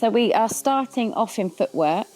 So we are starting off in footwork.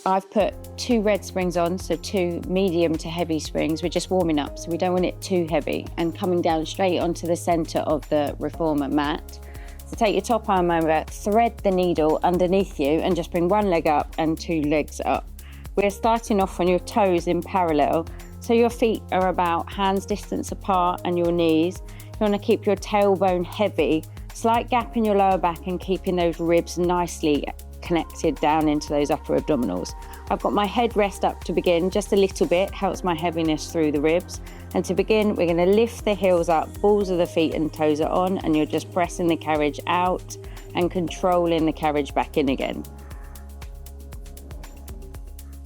I've put 2 red springs on, so 2 medium to heavy springs. We're just warming up, so we don't want it too heavy, and coming down straight onto the center of the Reformer mat. So take your top arm over, thread the needle underneath you and just bring 1 leg up and 2 legs up. We're starting off on your toes in parallel, so your feet are about hands distance apart and your knees. You want to keep your tailbone heavy, slight gap in your lower back and keeping those ribs nicely connected down into those upper abdominals. I've got my head rest up to begin, just a little bit, helps my heaviness through the ribs. And to begin, we're going to lift the heels up, balls of the feet and toes are on, and you're just pressing the carriage out and controlling the carriage back in again.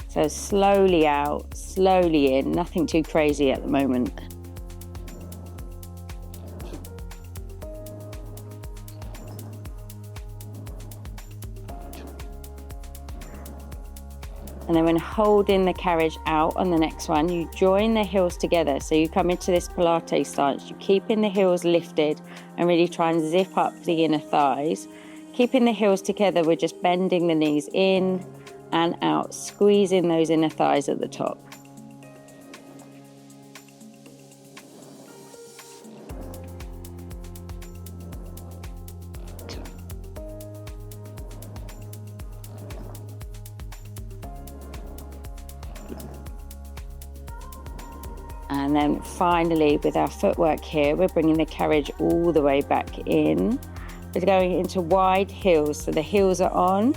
So slowly out, slowly in, nothing too crazy at the moment. And then when holding the carriage out on the next one, you join the heels together. So you come into this Pilates stance, you keeping the heels lifted and really try and zip up the inner thighs. Keeping the heels together, we're just bending the knees in and out, squeezing those inner thighs at the top. And then finally, with our footwork here, we're bringing the carriage all the way back in. We're going into wide heels, so the heels are on,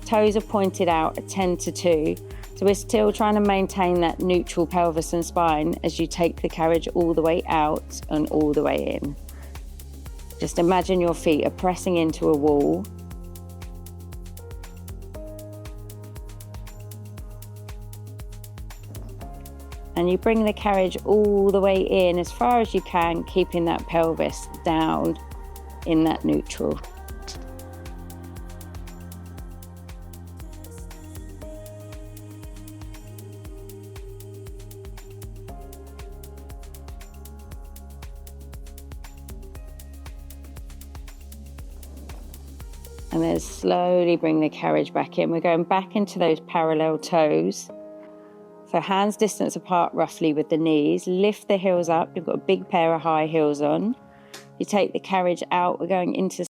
toes are pointed out at 10 to 2. So we're still trying to maintain that neutral pelvis and spine as you take the carriage all the way out and all the way in. Just imagine your feet are pressing into a wall. And you bring the carriage all the way in as far as you can, keeping that pelvis down in that neutral. And then slowly bring the carriage back in. We're going back into those parallel toes. So hands distance apart roughly with the knees, lift the heels up, you've got a big pair of high heels on. You take the carriage out, we're going into